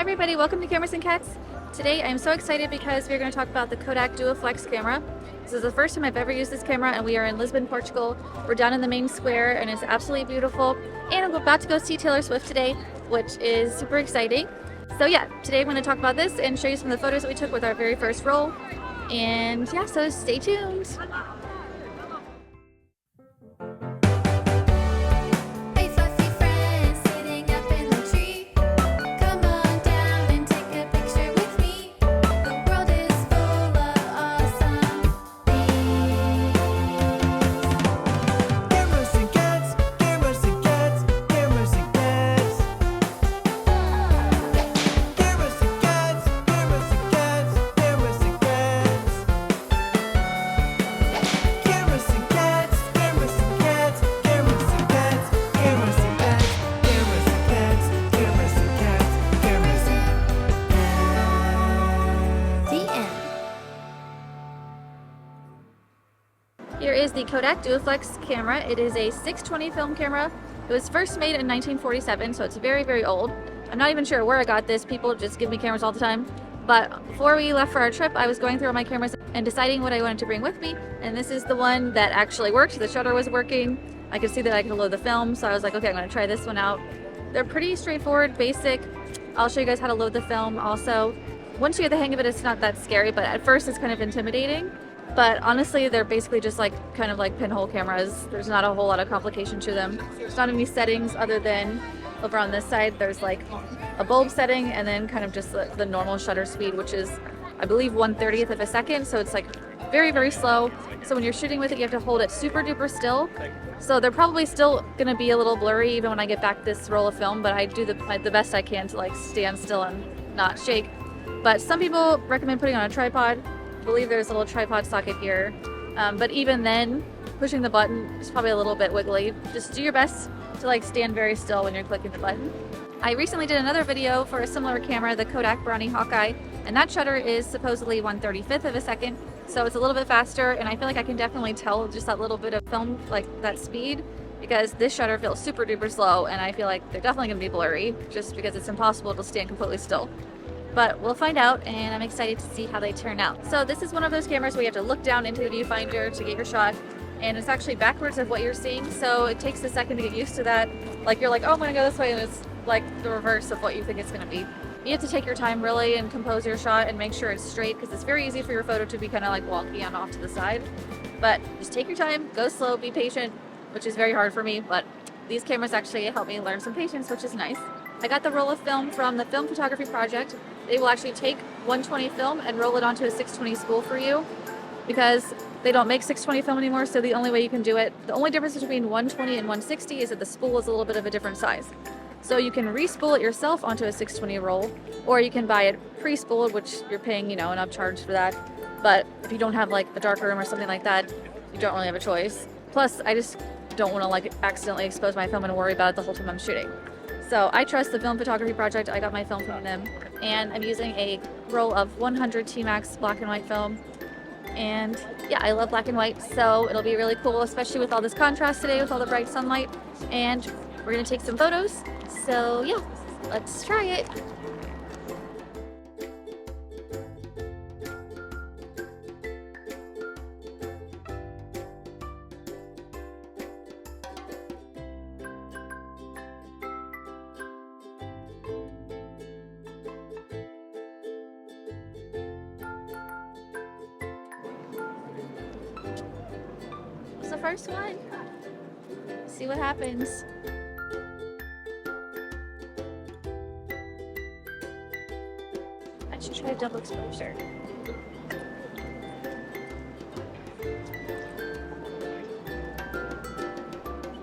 Hi everybody, welcome to Cameras and Cats. Today I'm so excited because we're going to talk about the Kodak Duaflex Camera. This is the first time I've ever used this camera and we are in Lisbon, Portugal. We're down in the main square and it's absolutely beautiful. And I'm about to go see Taylor Swift today, which is super exciting. So yeah, today I'm going to talk about this and show you some of the photos that we took with our very first roll. And yeah, so stay tuned. Here is the Kodak Duaflex camera. It is a 620 film camera. It was first made in 1947, so it's very, very old. I'm not even sure where I got this. People just give me cameras all the time. But before we left for our trip, I was going through all my cameras and deciding what I wanted to bring with me. And this is the one that actually worked. The shutter was working. I could see that I could load the film. So I was like, okay, I'm going to try this one out. They're pretty straightforward, basic. I'll show you guys how to load the film also. Once you get the hang of it, it's not that scary, but at first it's kind of intimidating. But honestly, they're basically just like kind of like pinhole cameras. There's not a whole lot of complication to them. There's not any settings other than over on this side, there's like a bulb setting and then kind of just the normal shutter speed, which is, I believe, 1/30th of a second. So it's like very, very slow. So when you're shooting with it, you have to hold it super duper still. So they're probably still gonna be a little blurry even when I get back this roll of film, but I do the best I can to like stand still and not shake. But some people recommend putting on a tripod. I believe there's a little tripod socket here, but even then, pushing the button is probably a little bit wiggly. Just do your best to like stand very still when you're clicking the button. I recently did another video for a similar camera, the Kodak Brownie Hawkeye, and that shutter is supposedly 1/35th of a second, so it's a little bit faster, and I feel like I can definitely tell just that little bit of film, like that speed, because this shutter feels super duper slow, and I feel like they're definitely gonna be blurry, just because it's impossible to stand completely still. But we'll find out, and I'm excited to see how they turn out. So this is one of those cameras where you have to look down into the viewfinder to get your shot, and it's actually backwards of what you're seeing, so it takes a second to get used to that. Like you're like, oh, I'm gonna go this way, and it's like the reverse of what you think it's gonna be. You have to take your time really and compose your shot and make sure it's straight, because it's very easy for your photo to be kind of like wonky and off to the side. But just take your time, go slow, be patient, which is very hard for me, but these cameras actually help me learn some patience, which is nice. I got the roll of film from the Film Photography Project. They will actually take 120 film and roll it onto a 620 spool for you, because they don't make 620 film anymore, so the only way you can do it, the only difference between 120 and 160 is that the spool is a little bit of a different size. So you can re-spool it yourself onto a 620 roll, or you can buy it pre-spooled, which you're paying, an upcharge for that. But if you don't have like a dark room or something like that, you don't really have a choice. Plus, I just don't want to like accidentally expose my film and worry about it the whole time I'm shooting. So I trust the Film Photography Project. I got my film from them, and I'm using a roll of 100 TMAX black and white film. And yeah, I love black and white, so it'll be really cool, especially with all this contrast today with all the bright sunlight. And we're gonna take some photos. So yeah, let's try it. The first one. See what happens. I should try double exposure.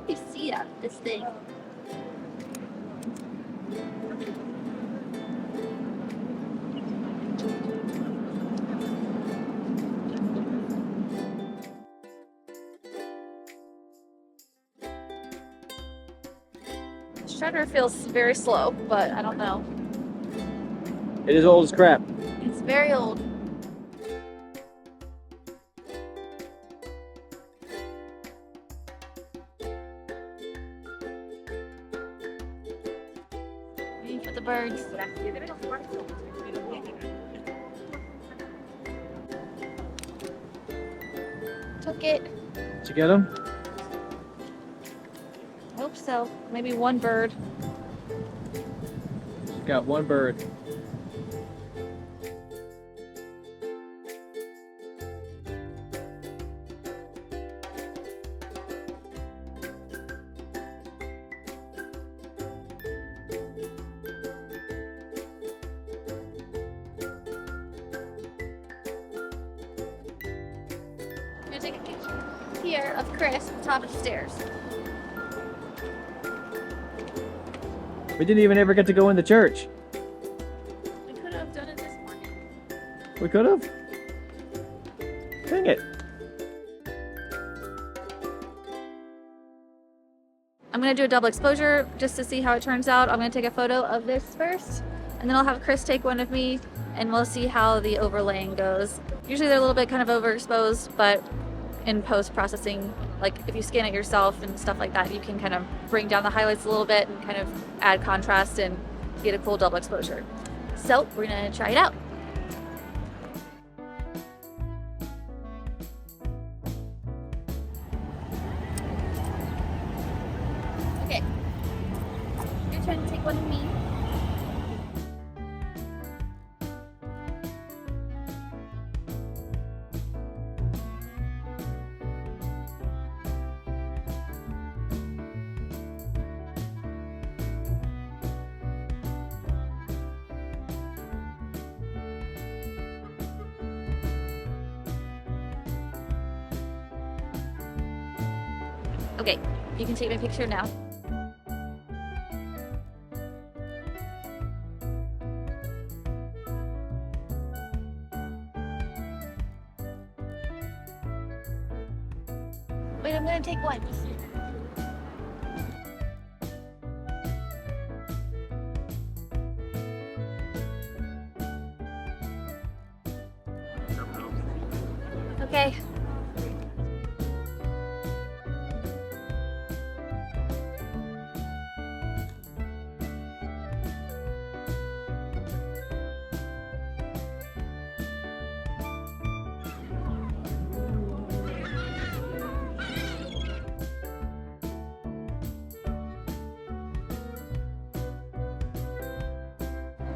You see that this thing. Shutter feels very slow, but I don't know. It is old as crap. It's very old. Waiting for the birds. Took it. Did you get them? I hope so. Maybe one bird. Got one bird. I'm gonna take a picture here of Chris at the top of the stairs. We didn't even ever get to go in the church. We could have done it this morning. We could have. Dang it. I'm gonna do a double exposure just to see how it turns out. I'm gonna take a photo of this first, and then I'll have Chris take one of me, and we'll see how the overlaying goes. Usually they're a little bit kind of overexposed, but in post-processing, like if you scan it yourself and stuff like that, you can kind of bring down the highlights a little bit and kind of add contrast and get a cool double exposure. So we're gonna try it out. Okay, you're trying to take one of me. Okay, you can take my picture now. Wait, I'm gonna take one. Okay.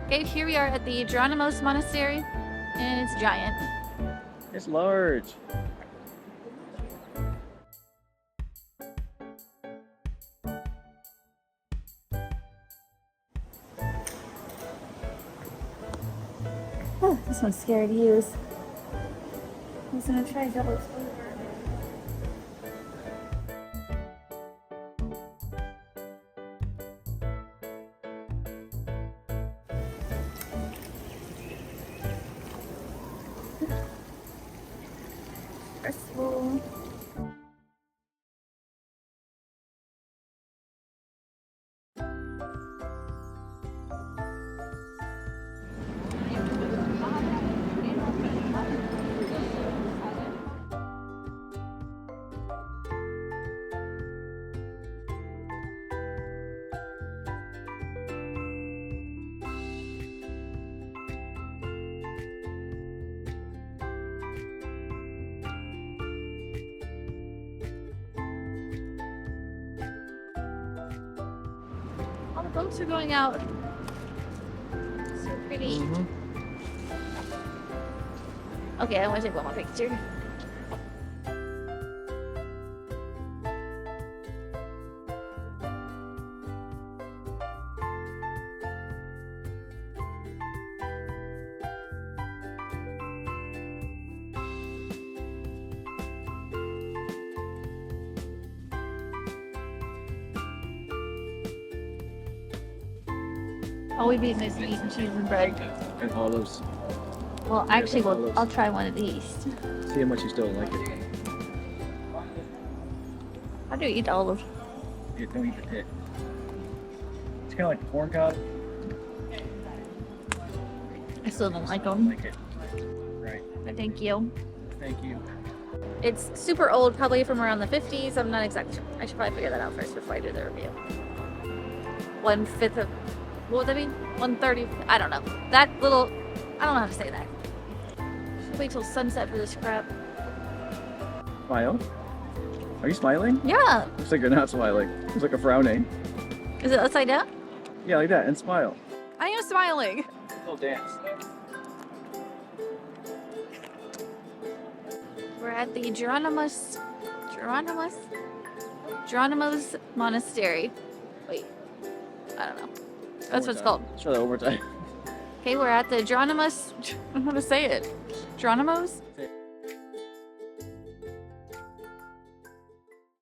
Okay, here we are at the Jerónimos Monastery, and it's giant. It's large. Oh, this one's scary to use. I'm just gonna try double exposure. Spool. All the boats are going out. So pretty. Mm-hmm. Okay, I want to take one more picture. All we've eaten is meat and cheese and bread. And olives. Well, actually, olives. I'll try one of these. See how much you still like it. How do you eat olives? Yeah, don't eat the pit. It's kind of like corn cob. I still don't like them. Like it. Right. But thank you. Thank you. It's super old, probably from around the 50s. I'm not exactly sure. I should probably figure that out first before I do the review. 1/5 of What would that be? 1:30. I don't know. That little. I don't know how to say that. Should wait till sunset for this crap. Smile. Are you smiling? Yeah. Looks like you're not smiling. Looks like a frowning. Is it upside down? Yeah, like that, and smile. I am smiling. Little dance. We're at the Jerónimos Monastery. Wait. I don't know. That's what it's called. Let's try that one more time. Okay, we're at the Jerónimos. I don't know how to say it. Jerónimos?